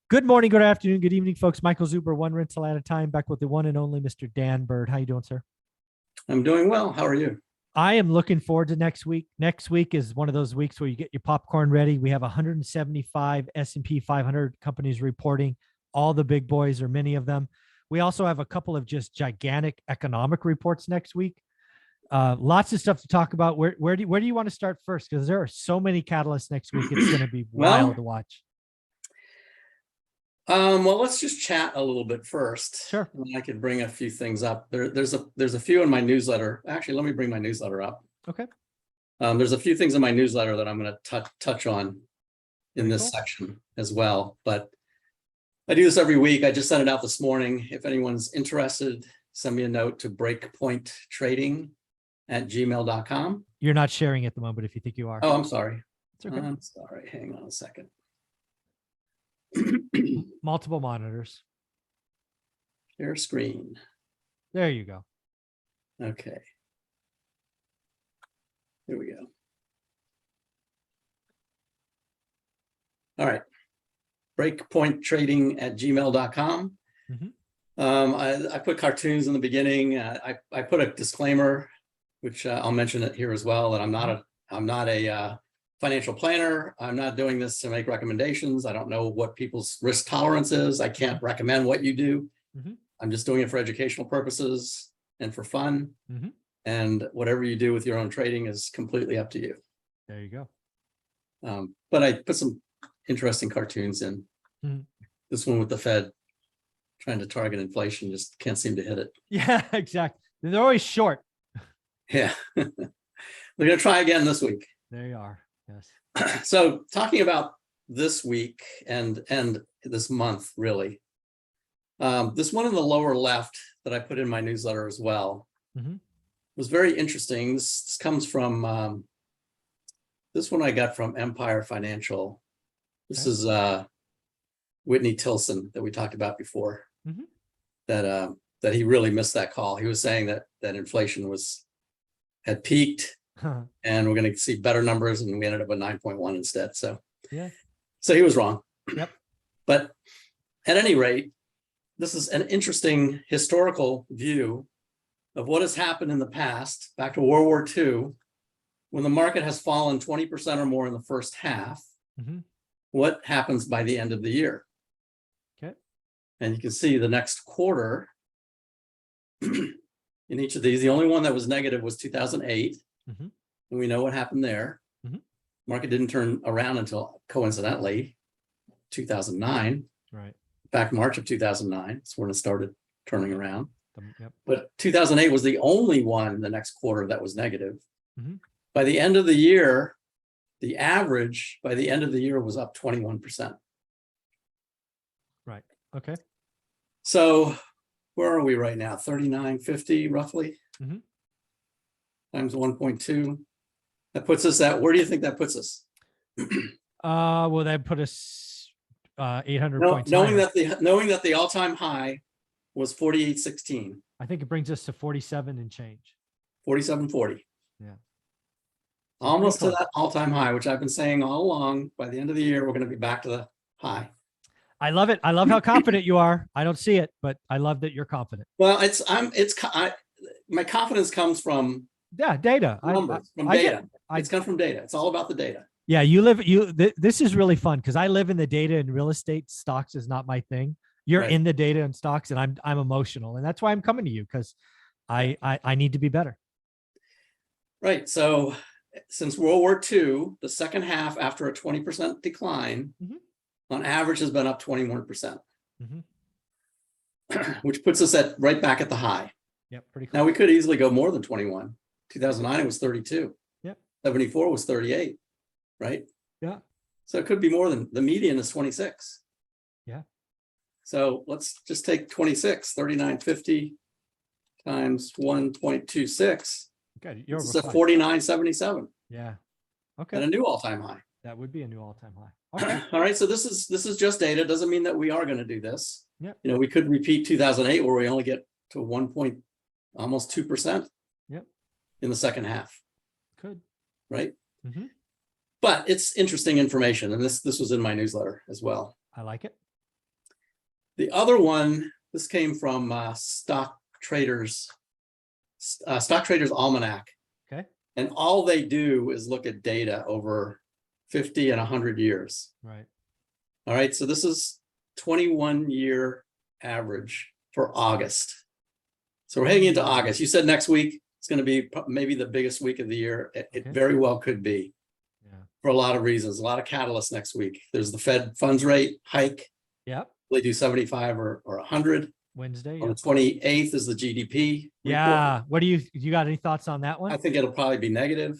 Good morning, good afternoon, good evening, folks. Michael Zuber, one rental at a time, back with the one and only Mr. Dan Bird. How you doing, sir? I'm doing well. How are you? I am looking forward to next week. Next week is one of those weeks where you get your popcorn ready. We have 175 S&P 500 companies reporting, all the big boys or many of them. We also have a couple of just gigantic economic reports next week. Lots of stuff to talk about. Where do you want to start first? Because there are so many catalysts next week. It's going to be wild to watch. Well, let's just chat a little bit first. Sure. And I could bring a few things up. There's a few in my newsletter. Actually, let me bring my newsletter up. Okay. There's a few things in my newsletter that I'm going to touch on in this cool. section as well. But I do this every week. I just sent it out this morning. If anyone's interested, send me a note to breakpointtrading@gmail.com. You're not sharing at the moment if you think you are. Oh, I'm sorry. It's okay. I'm sorry. Hang on a second. Multiple monitors. Share screen. There you go. Okay. Here we go. All right. Breakpointtrading@gmail.com. I put cartoons in the beginning. I put a disclaimer, which I'll mention it here as well, that I'm not a financial planner. I'm not doing this to make recommendations. I don't know what people's risk tolerance is. I can't recommend what you do. I'm just doing it for educational purposes and for fun. And whatever you do with your own trading is completely up to you. There you go. But I put some interesting cartoons in. This one with the Fed trying to target inflation, just can't seem to hit it. Yeah, exactly. They're always short. Yeah. We're going to try again this week. There you are. Yes. So talking about this week and this month, really, this one in the lower left that I put in my newsletter as well was very interesting. This comes from this one I got from Empire Financial. This is Whitney Tilson that we talked about before. That he really missed that call. He was saying that inflation had peaked. And we're going to see better numbers, and we ended up at 9.1 instead. So yeah, so he was wrong. Yep. But at any rate, this is an interesting historical view of what has happened in the past, back to World War II, when the market has fallen 20% or more in the first half. What happens by the end of the year? Okay. And you can see the next quarter in each of these. The only one that was negative was 2008. And we know what happened there. Market didn't turn around until, coincidentally, 2009. Right. Back March of 2009. That's when it started turning around. Yep. But 2008 was the only one, the next quarter, that was negative. By the end of the year, the average by the end of the year was up 21%. Right. Okay. So where are we right now? 39.50 roughly. Times 1.2. That puts us at, where do you think that puts us? Well, that put us 800 points. Knowing that the all-time high was 48.16. I think it brings us to 47 and change. 47.40. Yeah. Almost to that all-time high, which I've been saying all along. By the end of the year, we're going to be back to the high. I love it. I love how confident you are. I don't see it, but I love that you're confident. Well, my confidence comes from data. Numbers, from data. It's come from data. It's all about the data. Yeah, this is really fun because I live in the data and real estate. Stocks is not my thing. You're in the data and stocks, and I'm emotional, and that's why I'm coming to you, because I need to be better. Right. So since World War II, the second half, after a 20% decline, on average has been up 21%, which puts us right back at the high. Yep, pretty cool. Now we could easily go more than 21. 2009 it was 32. Yep. 74 was 38, right? Yeah. So it could be more than, the median is 26. Yeah. So let's just take 26, 39.50 times 1.26. Okay, it's a 49.77. Yeah. Okay. And a new all-time high. That would be a new all-time high. Okay. All right. So this is just data. Doesn't mean that we are going to do this. Yeah. You know, we could repeat 2008 where we only get to almost 2%. Yep. In the second half. Could. Right. But it's interesting information, and this was in my newsletter as well. I like it. The other one, this came from Stock Traders Almanac. Okay. And all they do is look at data over 50 and 100 years. Right. All right. So this is 21-year average for August. So we're heading into August. You said next week it's going to be maybe the biggest week of the year. It very well could be, for a lot of reasons, a lot of catalysts next week. There's the Fed funds rate hike. Yep. They do 75 or 100. Wednesday. On the 28th is the GDP. Yeah. report. What do you got any thoughts on that one? I think it'll probably be negative.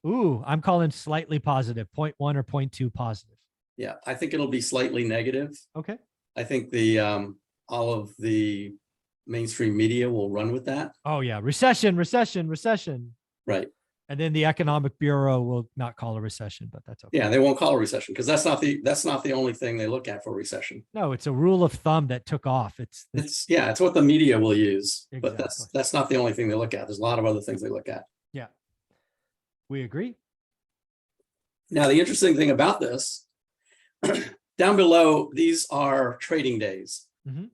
Ooh, I'm calling slightly positive, 0.1 or 0.2 positive. Yeah, I think it'll be slightly negative. Okay. I think all of the mainstream media will run with that. Oh yeah. Recession. Right. And then the Economic Bureau will not call a recession, but that's okay. Yeah, they won't call a recession because that's not the only thing they look at for recession. No, it's a rule of thumb that took off. It's what the media will use, but Exactly. that's not the only thing they look at. There's a lot of other things they look at. Yeah. We agree. Now, the interesting thing about this, down below, these are trading days. Mhm.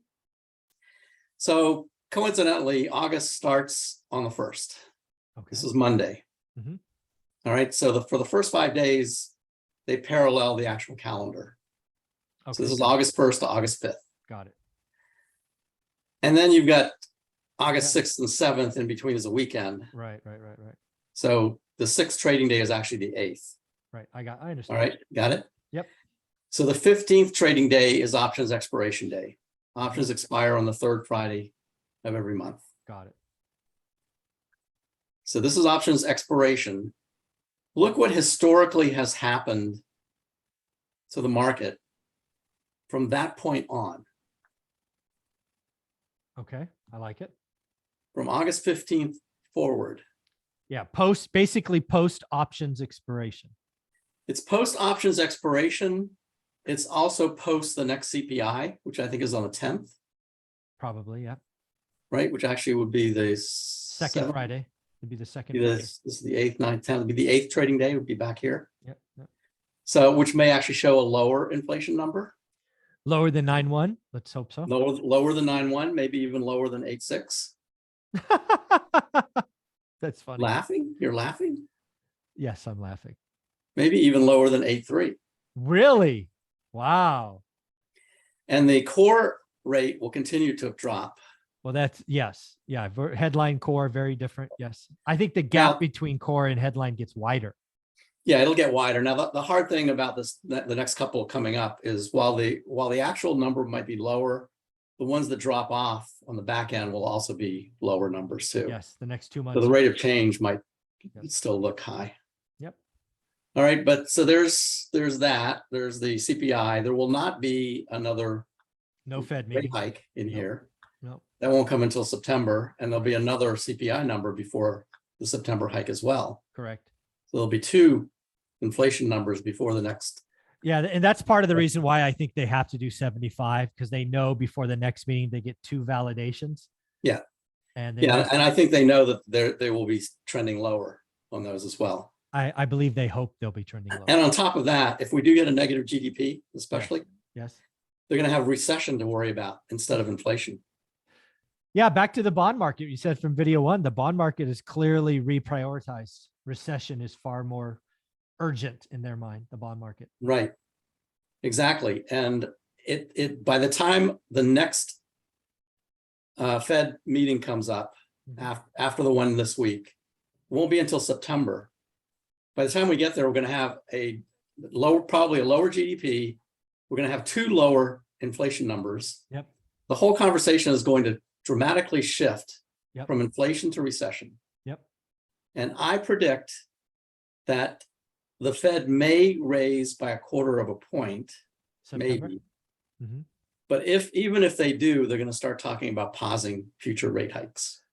So coincidentally, August starts on the 1st. Okay. This is Monday. Mhm. All right. So for the first 5 days, they parallel the actual calendar. Okay. So this is August 1st to August 5th. Got it. And then you've got August 6th and 7th in between is a weekend. Right. So the 6th trading day is actually the 8th. Right. I understand. All right. Got it? Yep. So the 15th trading day is options expiration day. Options expire on the 3rd Friday of every month. Got it. So this is options expiration. Look what historically has happened to the market from that point on. Okay. I like it. From August 15th forward. Yeah. Basically post options expiration. It's post options expiration. It's also post the next CPI, which I think is on the 10th. Probably. Yeah. Right. Which actually would be the Second 7th. Friday. It'd be the second This Friday. is the 8th, 9th, 10th. It'd be the 8th trading day, would be back here. Yep. So, which may actually show a lower inflation number. Lower than 9.1. Let's hope so. Lower than 9.1, maybe even lower than 8.6. That's funny. Laughing? You're laughing? Yes, I'm laughing. Maybe even lower than 8.3. Really? Wow. And the core rate will continue to drop. Well, that's yes. Yeah. Headline core, very different. Yes. I think the gap between core and headline gets wider. Yeah, it'll get wider. Now, the hard thing about this, the next couple coming up is while the actual number might be lower, the ones that drop off on the back end will also be lower numbers too. Yes. The next 2 months. So the rate of change might still look high. Yep. All right. But so there's that. There's the CPI. There will not be another No Fed rate meeting. hike in here. No. That won't come until September. And there'll be another CPI number before the September hike as well. Correct. So there'll be 2 inflation numbers before the next. Yeah. And that's part of the reason why I think they have to do 75, because they know before the next meeting, they get 2 validations. Yeah. And And I think they know that they will be trending lower on those as well. I believe they hope they'll be trending lower. And on top of that, if we do get a negative GDP, especially, Yes. they're going to have recession to worry about instead of inflation. Yeah. Back to the bond market. You said from video 1, the bond market is clearly reprioritized. Recession is far more urgent in their mind, the bond market. Right. Exactly. And it by the time the next Fed meeting comes up after the one this week, it won't be until September. By the time we get there, we're going to have probably a lower GDP. We're going to have 2 lower inflation numbers. Yep. The whole conversation is going to dramatically shift Yep. from inflation to recession. Yep. And I predict that the Fed may raise by 1/4 of a point, September. maybe. Mhm. But even if they do, they're going to start talking about pausing future rate hikes.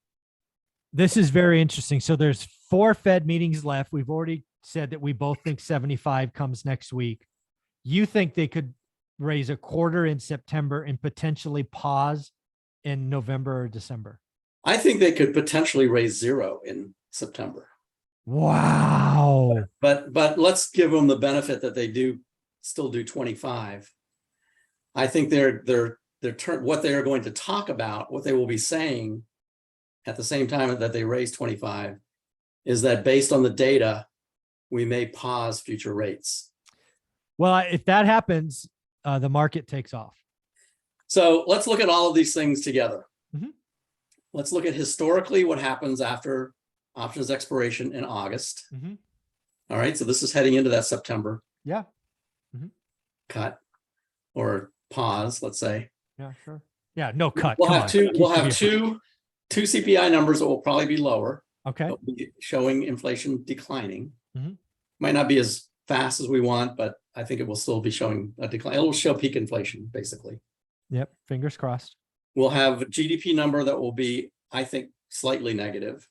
This is very interesting. So there's 4 Fed meetings left. We've already said that we both think 75 comes next week. You think they could raise 1/4 in September and potentially pause in November or December? I think they could potentially raise 0 in September. Wow. But let's give them the benefit that they still do 25. I think they're what they are going to talk about, what they will be saying at the same time that they raise 25, is that based on the data, we may pause future rates. Well, if that happens, the market takes off. So let's look at all of these things together. Mhm. Let's look at historically what happens after options expiration in August. Mhm. All right, so this is heading into that September Yeah. cut or pause, let's say. Yeah, sure. Yeah, no cut. We'll Come have on. two. We'll Give have me a- two CPI numbers that will probably be lower. Okay. They'll be showing inflation declining. Mhm. Might not be as fast as we want, but I think it will still be showing a decline. It will show peak inflation, basically. Yep. Fingers crossed. We'll have a GDP number that will be, I think, slightly negative.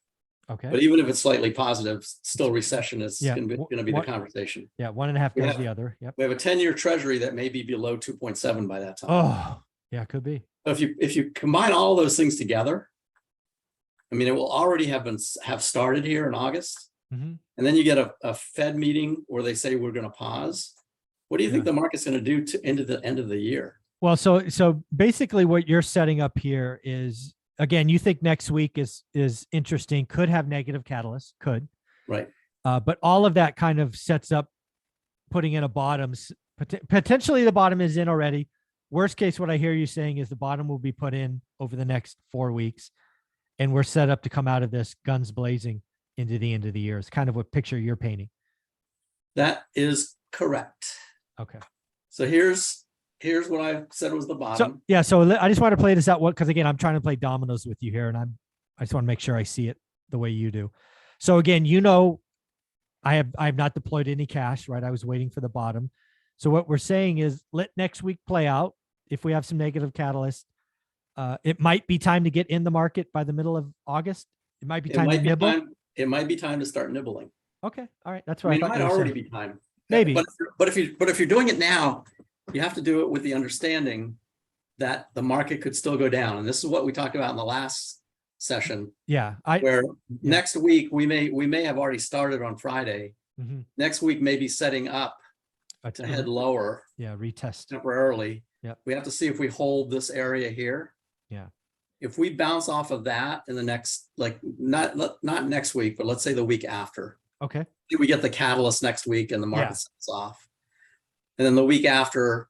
Okay. But even if it's slightly positive, still recession is Yeah. going to be the conversation. Yeah. 1.5 We does have- the other. Yep. We have a 10-year treasury that may be below 2.7 by that time. Oh, yeah, could be. So if you combine all those things together, I mean, it will already have started here in August. Mhm. And then you get a Fed meeting where they say we're going to pause. What do you think the market's going to do into the end of the year? Well, so basically what you're setting up here is, again, you think next week is interesting, could have negative catalysts, could. Right. But all of that kind of sets up putting in a bottom. Potentially the bottom is in already. Worst case, what I hear you saying is the bottom will be put in over the next 4 weeks. And we're set up to come out of this guns blazing into the end of the year. It's kind of what picture you're painting. That is correct. Okay. So here's what I said was the bottom. So yeah, so I just want to play this out. Because again, I'm trying to play dominoes with you here, and I just want to make sure I see it the way you do. So again, I have not deployed any cash, right? I was waiting for the bottom. So what we're saying is let next week play out. If we have some negative catalyst, it might be time to get in the market by the middle of August. It might be time to nibble. It might be time to start nibbling. Okay, all right, that's I what mean, I it thought might you were already saying. be time. Maybe. But if you're doing it now, you have to do it with the understanding that the market could still go down. And this is what we talked about in the last session. Yeah, where next week we may have already started on Friday. Mhm. Next week may be setting up to head lower. Yeah, retest Temporarily. Yep. We have to see if we hold this area here. Yeah. If we bounce off of that in the next, like not next week, but let's say the week after. Okay. We get the catalyst next week and the market sets off. And then the week after,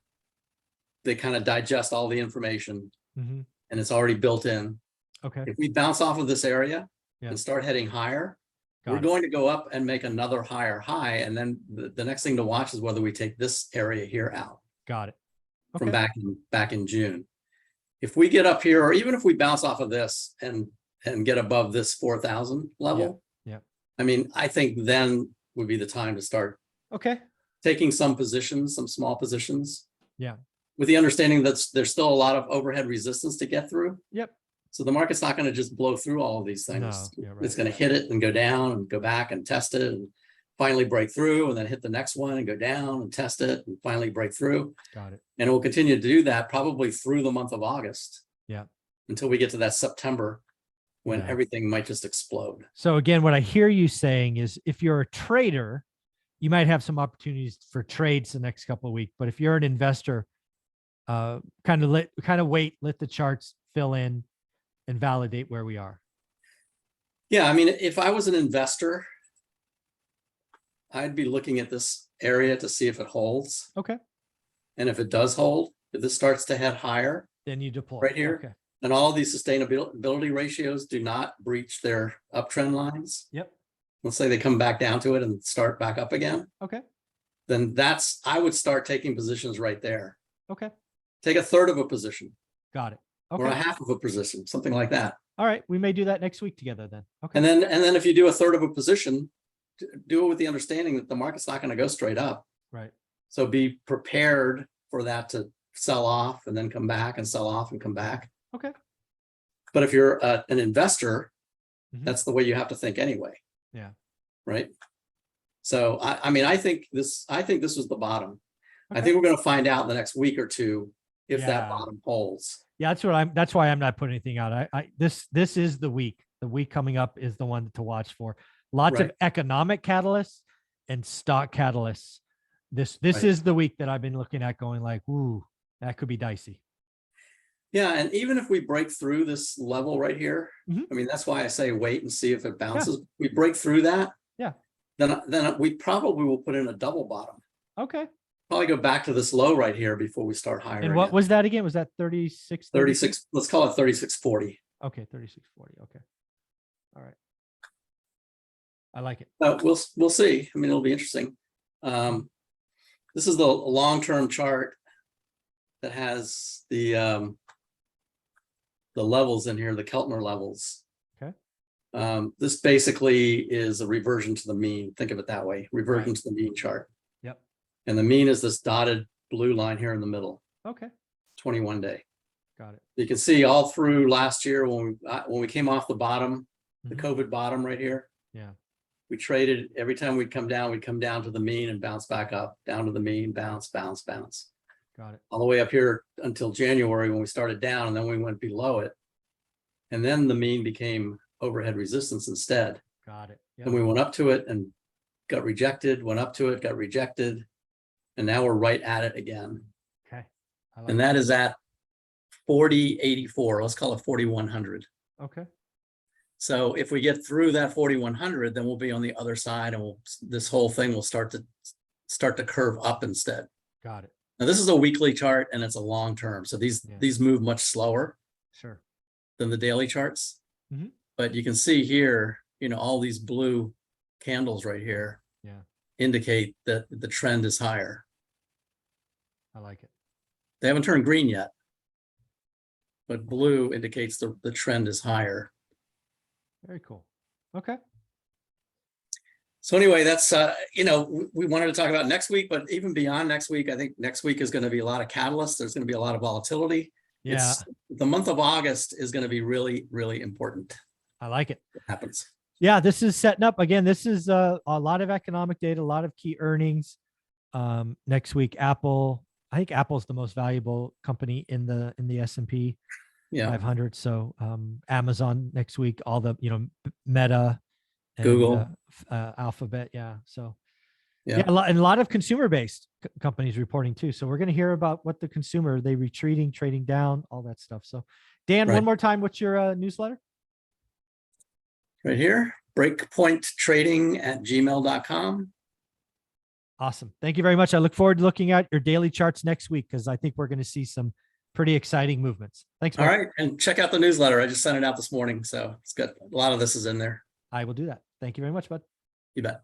they kind of digest all the information Mhm. and it's already built in. Okay. If we bounce off of this area and start heading higher, we're going to go up and make another higher high. And then the next thing to watch is whether we take this area here out. Got it. From back in June. If we get up here, or even if we bounce off of this and get above this 4,000 level, Yeah. I mean, I think then would be the time to start taking some positions, some small positions. Yeah. With the understanding that there's still a lot of overhead resistance to get through. Yep. So the market's not going to just blow through all of these things. No, yeah, right. It's going to hit it and go down and go back and test it and finally break through and then hit the next one and go down and test it and finally break through. Got it. And it will continue to do that probably through the month of August. Yeah. Until we get to that September when Yeah. everything might just explode. So again, what I hear you saying is if you're a trader, you might have some opportunities for trades the next couple of weeks. But if you're an investor, kind of wait, let the charts fill in and validate where we are. Yeah, I mean, if I was an investor, I'd be looking at this area to see if it holds. Okay. And if it does hold, if this starts to head higher, Then you deploy right here. Okay. And all of these sustainability ratios do not breach their uptrend lines. Yep. Let's say they come back down to it and start back up again. Okay. Then I would start taking positions right there. Okay. Take a third of a position. Got it. Or a Okay. half of a position, something like that. All right. We may do that next week together then. Okay. And then if you do a third of a position, do it with the understanding that the market's not going to go straight up. Right. So be prepared for that to sell off and then come back and sell off and come back. Okay. But if you're an investor, Mhm. that's the way you have to think anyway. Yeah. Right. So I mean, I think this was the bottom. I Okay. think we're going to find out in the next week or two if that Yeah. bottom holds. Yeah, that's why I'm not putting anything out. This is the week. The week coming up is the one to watch for. Lots of Right. economic catalysts and stock catalysts. This Right. is the week that I've been looking at going like, ooh, that could be dicey. Yeah, and even if we break through this level right here, Mhm. I mean, that's why I say wait and see if it bounces. We break through that, Yeah. then we probably will put in a double bottom. Okay. Probably go back to this low right here before we start higher And what again. was that again? Was that 36? 36, let's call it 36.40. Okay, 36.40. Okay. All right. I like it. We'll see. I mean, it'll be interesting. This is the long-term chart that has the levels in here, the Keltner levels. Okay. This basically is a reversion to the mean. Think of it that way, reversion Right. to the mean chart. Yep. And the mean is this dotted blue line here in the middle, Okay. 21 day. Got it. You can see all through last year when we came off the bottom, the Mhm. COVID bottom right here, Yeah. we traded every time we'd come down to the mean and bounce back up, down to the mean, bounce, bounce, bounce. Got it. All the way up here until January when we started down, and then we went below it. And then the mean became overhead resistance instead. Got it. And Yep. we went up to it and got rejected, went up to it, got rejected. And now we're right at it again. Okay. I like And that is at 40.84. Let's call it 4,100. Okay. So if we get through that 4,100, then we'll be on the other side, and this whole thing will start to curve up instead. Got it. Now this is a weekly chart and it's a long term. So these move much slower Sure. than the daily charts. Mhm. But you can see here, all these blue candles right here indicate that the trend is higher. I like it. They haven't turned green yet, but blue indicates the trend is higher. Very cool. Okay. So anyway, that's, we wanted to talk about next week, but even beyond next week, I think next week is going to be a lot of catalysts. There's going to be a lot of volatility. Yeah. The month of August is going to be really, really important. I like it. What happens? Yeah, this is setting up again. This is a lot of economic data, a lot of key earnings. Next week, Apple. I think Apple's the most valuable company in the S&P 500. So Amazon next week, all the Meta, and, Google, Alphabet. Yeah. So yeah, and a lot of consumer-based companies reporting too. So we're going to hear about what the consumer, they retreating, trading down, all that stuff. So Dan, one more time, what's your newsletter? Right here, breakpointtrading@gmail.com. Awesome. Thank you very much. I look forward to looking at your daily charts next week, because I think we're going to see some pretty exciting movements. Thanks. All right. And check out the newsletter. I just sent it out this morning. So it's good. A lot of this is in there. I will do that. Thank you very much, bud. You bet.